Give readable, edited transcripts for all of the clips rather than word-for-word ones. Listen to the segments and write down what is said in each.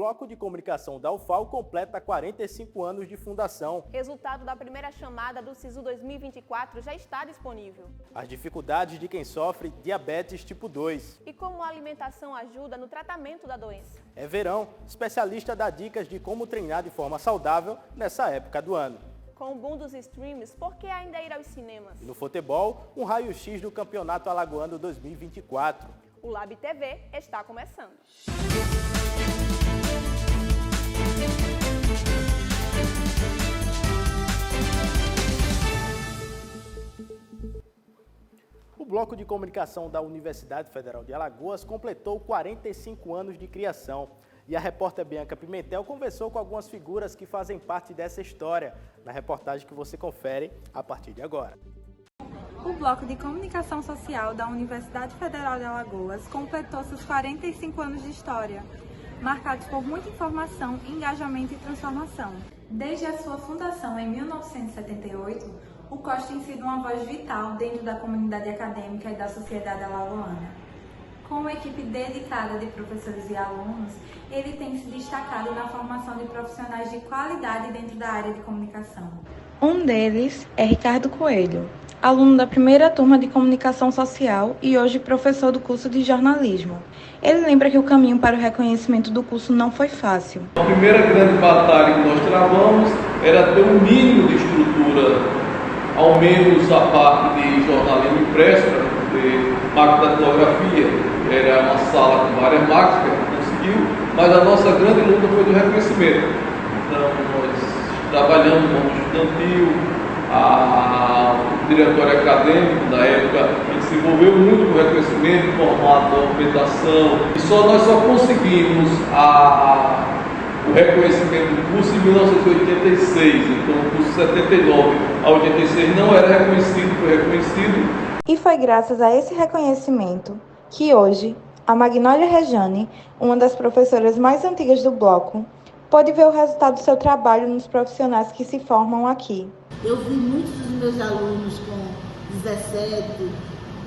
Bloco de Comunicação da UFAL completa 45 anos de fundação. Resultado da primeira chamada do SISU 2024 já está disponível. As dificuldades de quem sofre diabetes tipo 2. E como a alimentação ajuda no tratamento da doença. É Verão, especialista dá dicas de como treinar de forma saudável nessa época do ano. Com o boom dos streams, por que ainda ir aos cinemas? E no futebol, um raio-x do Campeonato Alagoano 2024. O Lab TV está começando. O Bloco de Comunicação da Universidade Federal de Alagoas completou 45 anos de criação. E a repórter Bianca Pimentel conversou com algumas figuras que fazem parte dessa história, na reportagem que você confere a partir de agora. O Bloco de Comunicação Social da Universidade Federal de Alagoas completou seus 45 anos de história, marcados por muita informação, engajamento e transformação. Desde a sua fundação em 1978, o COS tem sido uma voz vital dentro da comunidade acadêmica e da sociedade alagoana. Com uma equipe dedicada de professores e alunos, ele tem se destacado na formação de profissionais de qualidade dentro da área de comunicação. Um deles é Ricardo Coelho, aluno da primeira turma de Comunicação Social e hoje professor do curso de Jornalismo. Ele lembra que o caminho para o reconhecimento do curso não foi fácil. A primeira grande batalha que nós travamos era ter um mínimo de estrutura, ao menos a parte de jornalismo impresso, de máquina de datilografia. Era uma sala com várias máquinas que a gente conseguiu, mas a nossa grande luta foi do reconhecimento. Então, nós trabalhamos no mundo estudantil, o diretório acadêmico da época, a gente se envolveu muito com o reconhecimento, formato, documentação, e nós só conseguimos o reconhecimento do curso em 1986, então o curso 79 a 86 não era reconhecido, foi reconhecido. E foi graças a esse reconhecimento que hoje a Magnólia Rejane, uma das professoras mais antigas do bloco, pode ver o resultado do seu trabalho nos profissionais que se formam aqui. Eu vi muitos dos meus alunos com 17,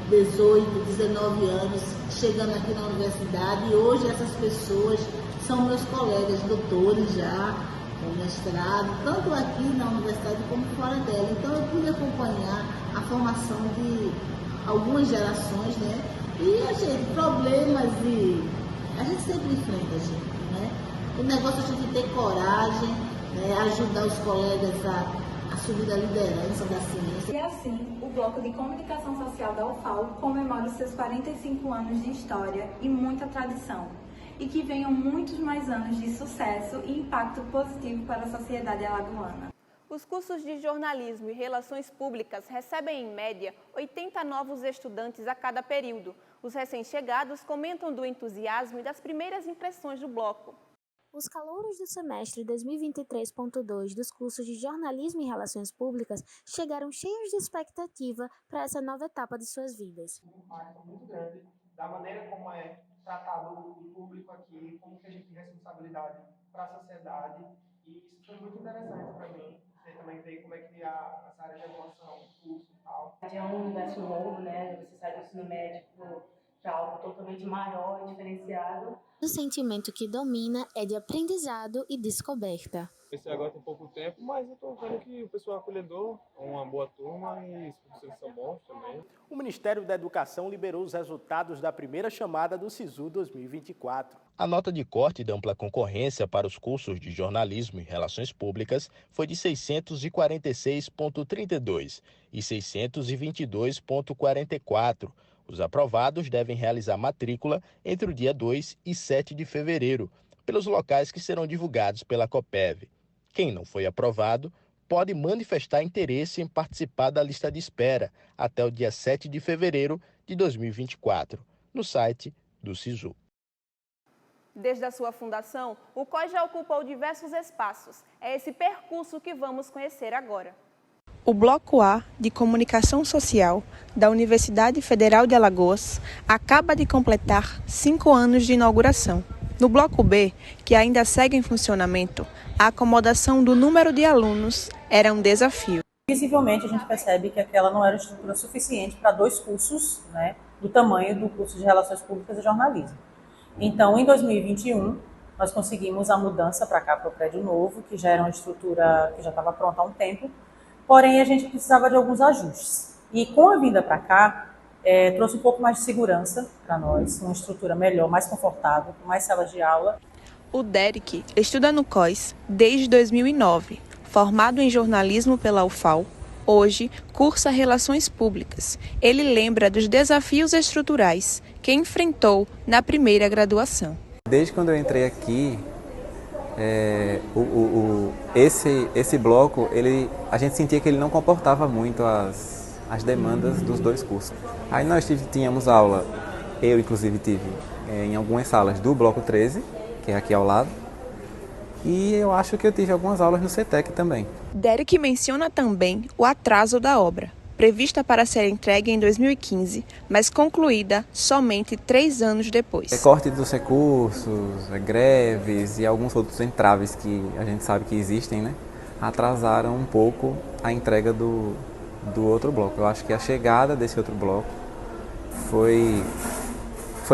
18, 19 anos chegando aqui na universidade e hoje essas pessoas são meus colegas doutores já, com mestrado, tanto aqui na universidade como fora dela. Então eu pude acompanhar a formação de algumas gerações, né? E a gente, problemas a gente sempre enfrenta, gente, né? O negócio a gente ter coragem, né? Ajudar os colegas a subir da liderança da ciência. E assim, o Bloco de Comunicação Social da UFAL comemora os seus 45 anos de história e muita tradição. E que venham muitos mais anos de sucesso e impacto positivo para a sociedade alagoana. Os cursos de jornalismo e relações públicas recebem, em média, 80 novos estudantes a cada período. Os recém-chegados comentam do entusiasmo e das primeiras impressões do bloco. Os calouros do semestre 2023.2 dos cursos de jornalismo e relações públicas chegaram cheios de expectativa para essa nova etapa de suas vidas. Um impacto muito grande da maneira como é tratado o público aqui, como que a gente tem responsabilidade para a sociedade, e isso foi muito interessante para mim. Você também ver como é que essa área de atuação, curso e tal. É um universo novo, né? Você sai do ensino médio para algo totalmente maior e diferenciado. O sentimento que domina é de aprendizado e descoberta. Comecei agora tem pouco tempo, mas eu estou vendo que o pessoal é acolhedor, é uma boa turma e os professores são bons também. O Ministério da Educação liberou os resultados da primeira chamada do SISU 2024. A nota de corte de ampla concorrência para os cursos de jornalismo e relações públicas foi de 646,32 e 622,44. Os aprovados devem realizar matrícula entre o dia 2 e 7 de fevereiro, pelos locais que serão divulgados pela Copeve. Quem não foi aprovado pode manifestar interesse em participar da lista de espera até o dia 7 de fevereiro de 2024, no site do SISU. Desde a sua fundação, o COS já ocupou diversos espaços. É esse percurso que vamos conhecer agora. O Bloco A de Comunicação Social da Universidade Federal de Alagoas acaba de completar 5 anos de inauguração. No Bloco B, que ainda segue em funcionamento, a acomodação do número de alunos era um desafio. Visivelmente, a gente percebe que aquela não era estrutura suficiente para 2 cursos, né, do tamanho do curso de Relações Públicas e Jornalismo. Então, em 2021, nós conseguimos a mudança para cá, para o prédio novo, que já era uma estrutura que já estava pronta há um tempo, porém a gente precisava de alguns ajustes. E com a vinda para cá, trouxe um pouco mais de segurança para nós, uma estrutura melhor, mais confortável, com mais salas de aula. O Derek estuda no COIS desde 2009, formado em jornalismo pela UFAL. Hoje, cursa Relações Públicas. Ele lembra dos desafios estruturais que enfrentou na primeira graduação. Desde quando eu entrei aqui, esse bloco, a gente sentia que ele não comportava muito as demandas dos dois cursos. Aí nós tínhamos aula, eu inclusive tive em algumas salas do bloco 13, que é aqui ao lado, e eu acho que eu tive algumas aulas no CETEC também. Derek menciona também o atraso da obra, prevista para ser entregue em 2015, mas concluída somente 3 anos depois. Corte dos recursos, greves e alguns outros entraves que a gente sabe que existem, né, atrasaram um pouco a entrega do outro bloco. Eu acho que a chegada desse outro bloco foi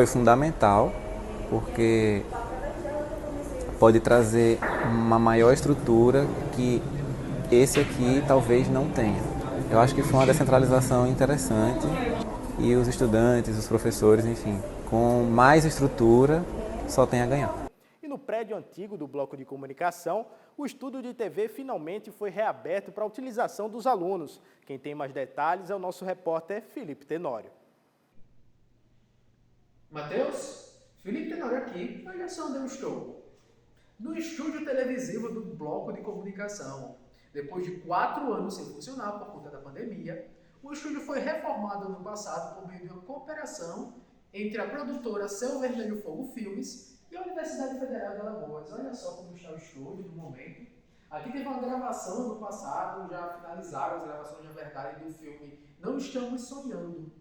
fundamental, porque pode trazer uma maior estrutura que esse aqui talvez não tenha. Eu acho que foi uma descentralização interessante e os estudantes, os professores, enfim, com mais estrutura, só tem a ganhar. E no prédio antigo do Bloco de Comunicação, o estúdio de TV finalmente foi reaberto para a utilização dos alunos. Quem tem mais detalhes é o nosso repórter Felipe Tenório. Matheus, Felipe Tenório aqui. Olha só onde eu estou. No estúdio televisivo do Bloco de Comunicação. Depois de 4 anos sem funcionar por conta da pandemia, o estúdio foi reformado ano passado por meio de uma cooperação entre a produtora Céu Vermelho Fogo Filmes e a Universidade Federal de Alagoas. Olha só como está o estúdio no momento. Aqui teve uma gravação no passado, já finalizaram as gravações, na verdade, do filme Não Estamos Sonhando.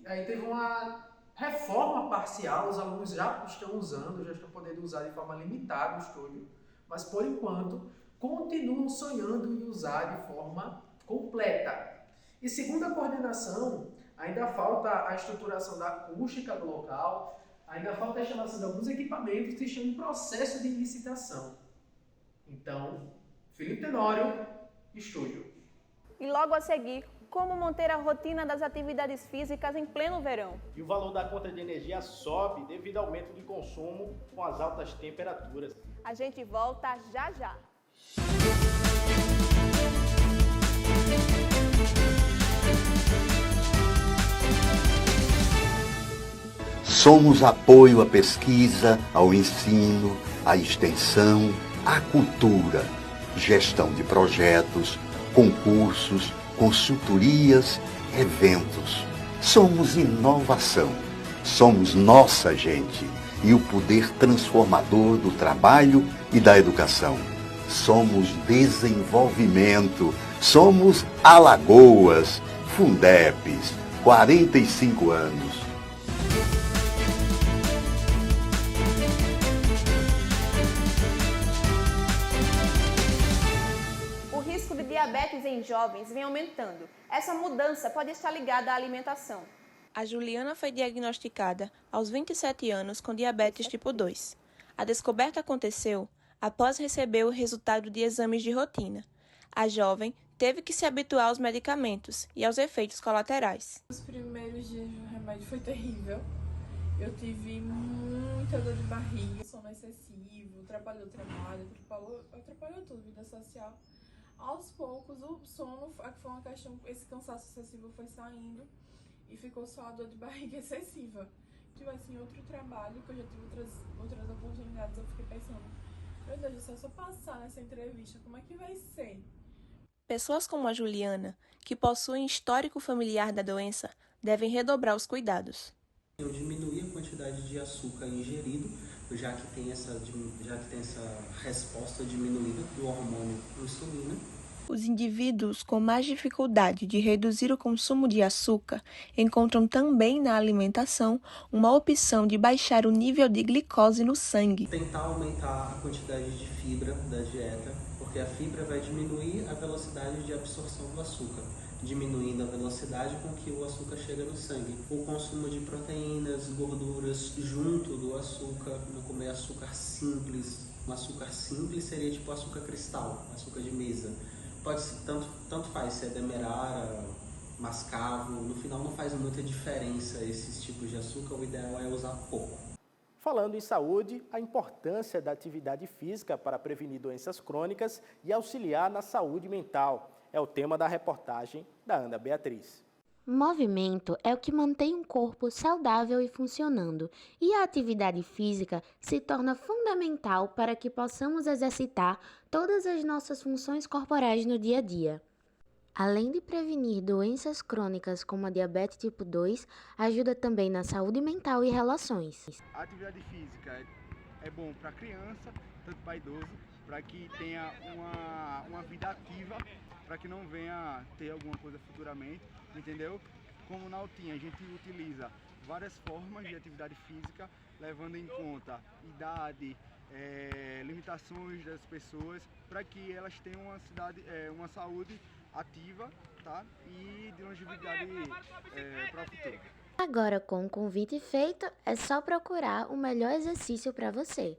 Aí teve uma reforma parcial, os alunos já estão usando, já estão podendo usar de forma limitada o estúdio, mas por enquanto continuam sonhando em usar de forma completa. E segundo a coordenação, ainda falta a estruturação da acústica do local, ainda falta a instalação de alguns equipamentos que estão em processo de licitação. Então, Felipe Tenório, estúdio. E logo a seguir, como manter a rotina das atividades físicas em pleno verão. E o valor da conta de energia sobe devido ao aumento de consumo com as altas temperaturas. A gente volta já já. Somos apoio à pesquisa, ao ensino, à extensão, à cultura, gestão de projetos, concursos, consultorias, eventos. Somos inovação, somos nossa gente e o poder transformador do trabalho e da educação. Somos desenvolvimento, somos Alagoas, Fundepes, 45 anos. O risco de diabetes em jovens vem aumentando. Essa mudança pode estar ligada à alimentação. A Juliana foi diagnosticada aos 27 anos com diabetes tipo 2. A descoberta aconteceu após receber o resultado de exames de rotina. A jovem teve que se habituar aos medicamentos e aos efeitos colaterais. Os primeiros dias do remédio foi terrível. Eu tive muita dor de barriga, sono excessivo, atrapalhou o trabalho, atrapalhou tudo, vida social. Aos poucos, o sono foi uma questão, esse cansaço excessivo foi saindo e ficou só a dor de barriga excessiva. Se tivesse em outro trabalho, que eu já tive outras oportunidades, eu fiquei pensando, meu Deus do céu, se eu passar nessa entrevista, como é que vai ser? Pessoas como a Juliana, que possuem histórico familiar da doença, devem redobrar os cuidados. Eu diminuí a quantidade de açúcar ingerido, já que tem essa resposta diminuída do hormônio insulina, Os indivíduos com mais dificuldade de reduzir o consumo de açúcar encontram também na alimentação uma opção de baixar o nível de glicose no sangue. Tentar aumentar a quantidade de fibra da dieta, porque a fibra vai diminuir a velocidade de absorção do açúcar, diminuindo a velocidade com que o açúcar chega no sangue. O consumo de proteínas, gorduras junto do açúcar, não comer açúcar simples. Um açúcar simples seria tipo açúcar cristal, açúcar de mesa. Pode ser, tanto faz se é demerara, mascavo, no final não faz muita diferença esses tipos de açúcar, o ideal é usar pouco. Falando em saúde, a importância da atividade física para prevenir doenças crônicas e auxiliar na saúde mental é o tema da reportagem da Ana Beatriz. Movimento é o que mantém um corpo saudável e funcionando, e a atividade física se torna fundamental para que possamos exercitar todas as nossas funções corporais no dia a dia. Além de prevenir doenças crônicas como a diabetes tipo 2, ajuda também na saúde mental e relações. A atividade física é bom para criança, tanto para idoso, para que tenha uma vida ativa, para que não venha ter alguma coisa futuramente, entendeu? Como na Altinha, a gente utiliza várias formas de atividade física, levando em conta idade, limitações das pessoas, para que elas tenham uma saúde ativa, tá? E de longevidade para o futuro. Agora, com o convite feito, é só procurar o melhor exercício para você.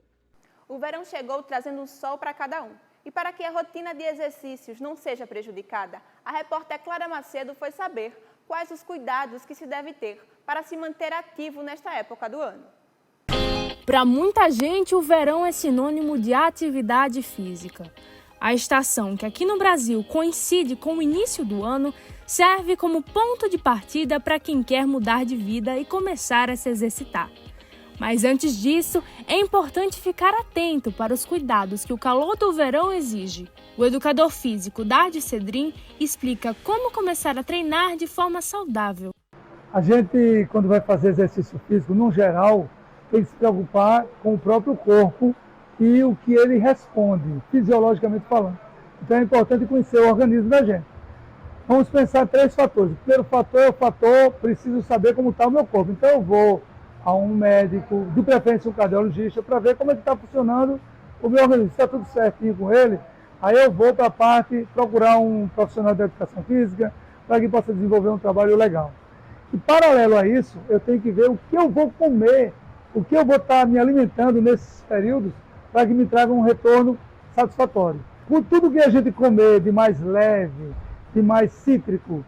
O verão chegou trazendo um sol para cada um. E para que a rotina de exercícios não seja prejudicada, a repórter Clara Macedo foi saber quais os cuidados que se deve ter para se manter ativo nesta época do ano. Para muita gente, o verão é sinônimo de atividade física. A estação, que aqui no Brasil coincide com o início do ano, serve como ponto de partida para quem quer mudar de vida e começar a se exercitar. Mas antes disso, é importante ficar atento para os cuidados que o calor do verão exige. O educador físico Dardi Cedrin explica como começar a treinar de forma saudável. A gente, quando vai fazer exercício físico, no geral, tem que se preocupar com o próprio corpo e o que ele responde, fisiologicamente falando. Então é importante conhecer o organismo da gente. Vamos pensar em 3 fatores. O primeiro fator é o fator, preciso saber como está o meu corpo. Então eu vou a um médico, de preferência um cardiologista, para ver como é que está funcionando o meu organismo. Se está tudo certinho com ele, aí eu vou para a parte, procurar um profissional de educação física, para que possa desenvolver um trabalho legal. E paralelo a isso, eu tenho que ver o que eu vou comer, o que eu vou estar me alimentando nesses períodos, para que me traga um retorno satisfatório. Com tudo que a gente comer de mais leve, de mais cítrico,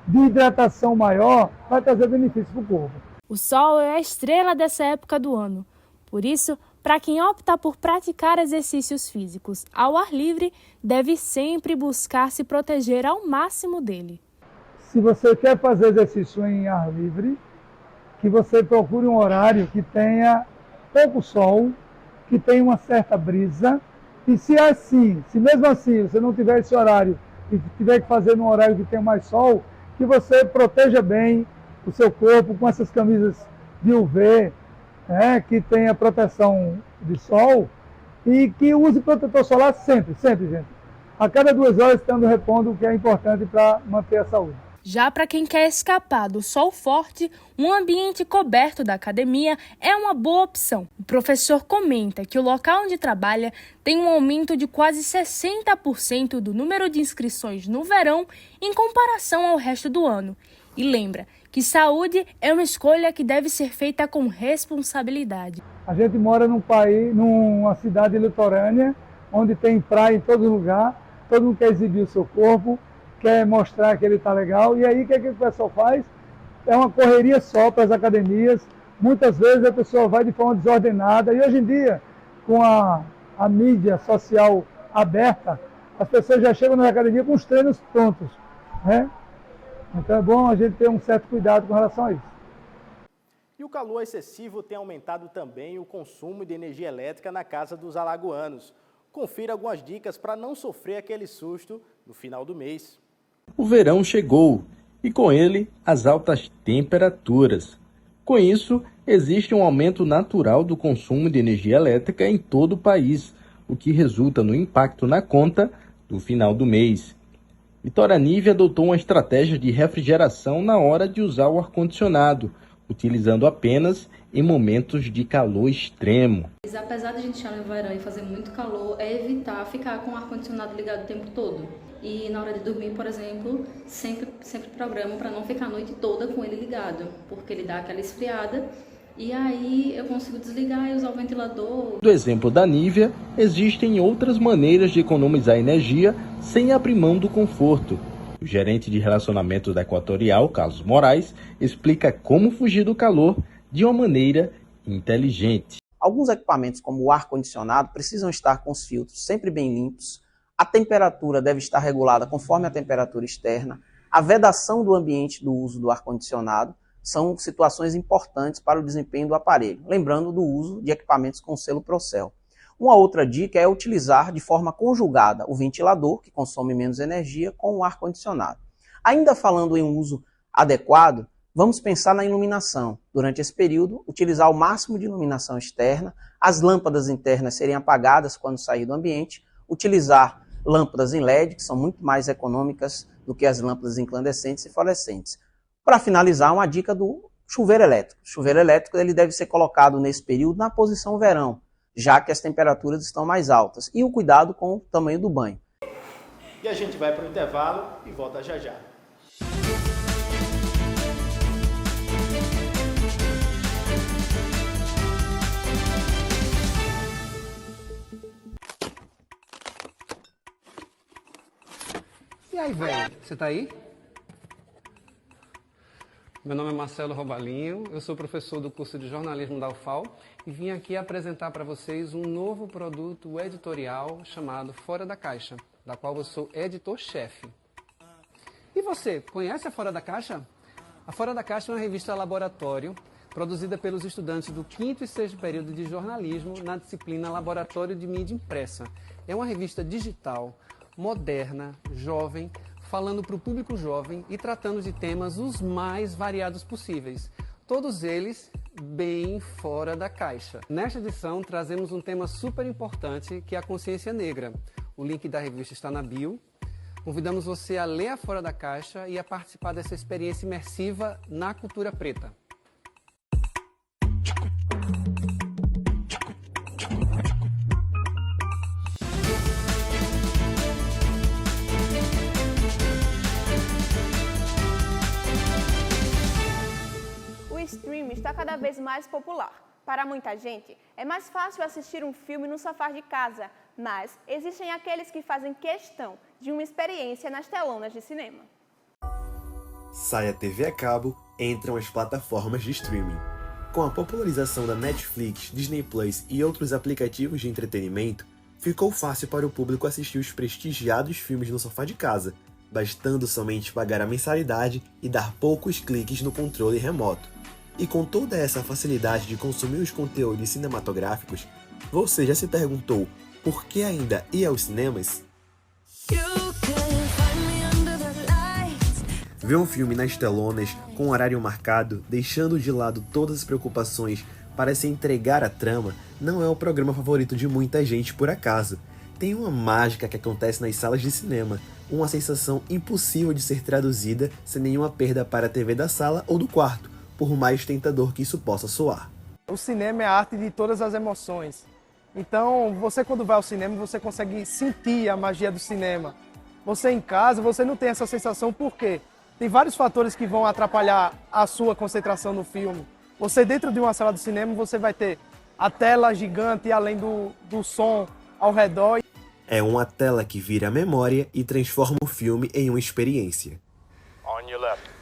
de hidratação maior, vai trazer benefícios para o corpo. O sol é a estrela dessa época do ano. Por isso, para quem opta por praticar exercícios físicos ao ar livre, deve sempre buscar se proteger ao máximo dele. Se você quer fazer exercício em ar livre, que você procure um horário que tenha pouco sol, que tenha uma certa brisa, e se mesmo assim você não tiver esse horário e tiver que fazer num horário que tenha mais sol, que você proteja bem o seu corpo com essas camisas de UV, que tenha proteção de sol e que use protetor solar sempre, gente. A cada 2 horas estando repondo, o que é importante para manter a saúde. Já para quem quer escapar do sol forte, um ambiente coberto da academia é uma boa opção. O professor comenta que o local onde trabalha tem um aumento de quase 60% do número de inscrições no verão em comparação ao resto do ano. E lembra que saúde é uma escolha que deve ser feita com responsabilidade. A gente mora num país, numa cidade litorânea, onde tem praia em todo lugar, todo mundo quer exibir o seu corpo, quer mostrar que ele está legal, e aí o que o pessoal faz? É uma correria só para as academias, muitas vezes a pessoa vai de forma desordenada, e hoje em dia, com a mídia social aberta, as pessoas já chegam na academia com os treinos prontos, né? Então é bom a gente ter um certo cuidado com relação a isso. E o calor excessivo tem aumentado também o consumo de energia elétrica na casa dos alagoanos. Confira algumas dicas para não sofrer aquele susto no final do mês. O verão chegou e com ele as altas temperaturas. Com isso, existe um aumento natural do consumo de energia elétrica em todo o país, o que resulta no impacto na conta do final do mês. Vitória Nívia adotou uma estratégia de refrigeração na hora de usar o ar-condicionado, utilizando apenas em momentos de calor extremo. Apesar de a gente estar no verão e fazer muito calor, é evitar ficar com o ar-condicionado ligado o tempo todo. E na hora de dormir, por exemplo, sempre programo para não ficar a noite toda com ele ligado, porque ele dá aquela esfriada e aí eu consigo desligar e usar o ventilador. Do exemplo da Nívia, existem outras maneiras de economizar energia sem abrir mão do conforto. O gerente de relacionamento da Equatorial, Carlos Moraes, explica como fugir do calor de uma maneira inteligente. Alguns equipamentos, como o ar-condicionado, precisam estar com os filtros sempre bem limpos. A temperatura deve estar regulada conforme a temperatura externa. A vedação do ambiente do uso do ar-condicionado são situações importantes para o desempenho do aparelho, lembrando do uso de equipamentos com selo Procel. Uma outra dica é utilizar de forma conjugada o ventilador, que consome menos energia, com o ar-condicionado. Ainda falando em um uso adequado, vamos pensar na iluminação. Durante esse período, utilizar o máximo de iluminação externa, as lâmpadas internas serem apagadas quando sair do ambiente, utilizar lâmpadas em LED, que são muito mais econômicas do que as lâmpadas incandescentes e fluorescentes. Para finalizar, uma dica do chuveiro elétrico. O chuveiro elétrico ele deve ser colocado nesse período na posição verão, já que as temperaturas estão mais altas. E o cuidado com o tamanho do banho. E a gente vai para o intervalo e volta já já. E aí, velho, você tá aí? Meu nome é Marcelo Robalinho, eu sou professor do curso de jornalismo da UFAL e vim aqui apresentar para vocês um novo produto editorial chamado Fora da Caixa, da qual eu sou editor-chefe. E você, conhece a Fora da Caixa? A Fora da Caixa é uma revista laboratório produzida pelos estudantes do 5º e 6º período de jornalismo na disciplina Laboratório de Mídia Impressa. É uma revista digital, moderna, jovem, falando para o público jovem e tratando de temas os mais variados possíveis. Todos eles bem fora da caixa. Nesta edição, trazemos um tema super importante, que é a consciência negra. O link da revista está na bio. Convidamos você a ler a Fora da Caixa e a participar dessa experiência imersiva na cultura preta. O streaming está cada vez mais popular. Para muita gente, é mais fácil assistir um filme no sofá de casa, mas existem aqueles que fazem questão de uma experiência nas telonas de cinema. Sai a TV a cabo, entram as plataformas de streaming. Com a popularização da Netflix, Disney Plus e outros aplicativos de entretenimento, ficou fácil para o público assistir os prestigiados filmes no sofá de casa, bastando somente pagar a mensalidade e dar poucos cliques no controle remoto. E com toda essa facilidade de consumir os conteúdos cinematográficos, você já se perguntou por que ainda ir aos cinemas? Ver um filme nas telonas, com horário marcado, deixando de lado todas as preocupações para se entregar à trama, não é o programa favorito de muita gente por acaso. Tem uma mágica que acontece nas salas de cinema, uma sensação impossível de ser traduzida sem nenhuma perda para a TV da sala ou do quarto, por mais tentador que isso possa soar. O cinema é a arte de todas as emoções. Então, você quando vai ao cinema, você consegue sentir a magia do cinema. Você em casa, você não tem essa sensação, por quê? Tem vários fatores que vão atrapalhar a sua concentração no filme. Você dentro de uma sala de cinema, você vai ter a tela gigante além do som ao redor. É uma tela que vira memória e transforma o filme em uma experiência. On your left.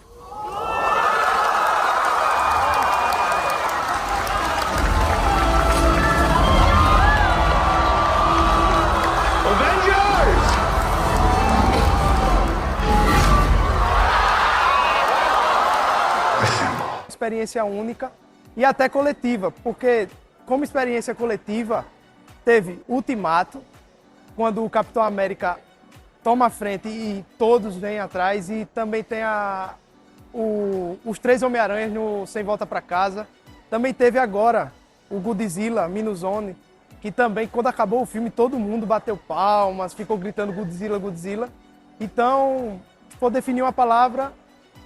Experiência única e até coletiva, porque como experiência coletiva teve Ultimato, quando o Capitão América toma a frente e todos vêm atrás, e também tem os 3 Homem-Aranhas no Sem Volta para Casa. Também teve agora o Godzilla Minuzone, que também quando acabou o filme todo mundo bateu palmas, ficou gritando Godzilla, Godzilla. Então, se for definir uma palavra,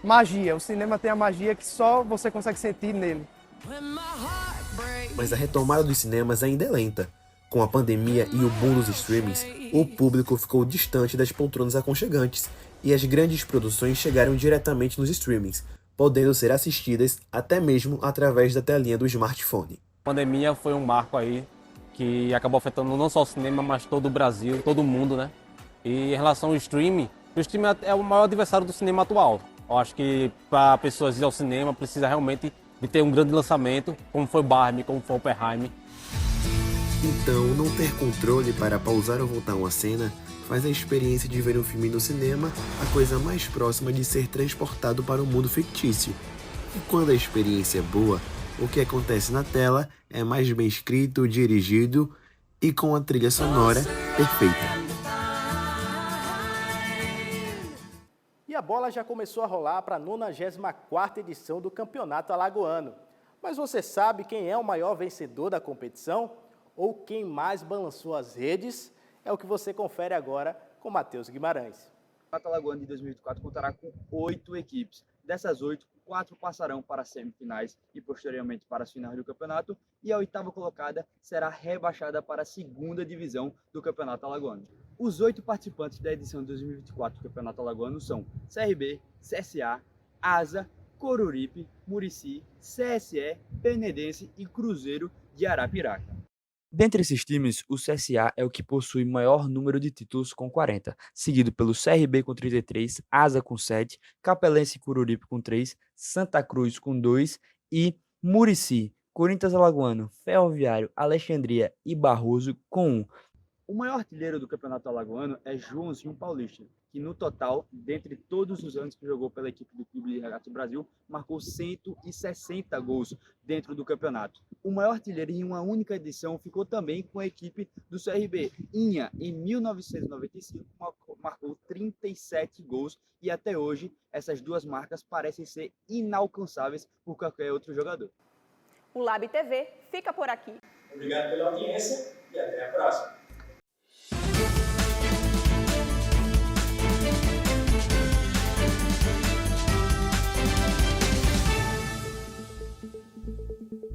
magia. O cinema tem a magia que só você consegue sentir nele. Mas a retomada dos cinemas ainda é lenta. Com a pandemia e o boom dos streamings, o público ficou distante das poltronas aconchegantes e as grandes produções chegaram diretamente nos streamings, podendo ser assistidas até mesmo através da telinha do smartphone. A pandemia foi um marco aí que acabou afetando não só o cinema, mas todo o Brasil, todo o mundo, né? E em relação ao streaming, o streaming é o maior adversário do cinema atual. Eu acho que para pessoas ir ao cinema precisa realmente de ter um grande lançamento, como foi Barbie, como foi Oppenheimer. Então, não ter controle para pausar ou voltar uma cena faz a experiência de ver um filme no cinema a coisa mais próxima de ser transportado para um mundo fictício. E quando a experiência é boa, o que acontece na tela é mais bem escrito, dirigido e com a trilha sonora perfeita. E a bola já começou a rolar para a 94ª edição do Campeonato Alagoano. Mas você sabe quem é o maior vencedor da competição? Ou quem mais balançou as redes? É o que você confere agora com Matheus Guimarães. O Campeonato Alagoano de 2024 contará com 8 equipes. Dessas 8, 4 passarão para as semifinais e posteriormente para as finais do campeonato, e a 8ª colocada será rebaixada para a 2ª divisão do Campeonato Alagoano. Os 8 participantes da edição de 2024 do Campeonato Alagoano são CRB, CSA, ASA, Coruripe, Murici, CSE, Penedense e Cruzeiro de Arapiraca. Dentre esses times, o CSA é o que possui maior número de títulos com 40, seguido pelo CRB com 33, ASA com 7, Capelense e Coruripe com 3, Santa Cruz com 2 e Murici, Corinthians Alagoano, Ferroviário, Alexandria e Barroso com 1. O maior artilheiro do Campeonato Alagoano é Joãozinho Paulista, que no total, dentre todos os anos que jogou pela equipe do Clube de Regatas Brasil, marcou 160 gols dentro do campeonato. O maior artilheiro em uma única edição ficou também com a equipe do CRB. Inha, em 1995, marcou 37 gols e até hoje essas duas marcas parecem ser inalcançáveis por qualquer outro jogador. O Lab TV fica por aqui. Obrigado pela audiência e até a próxima.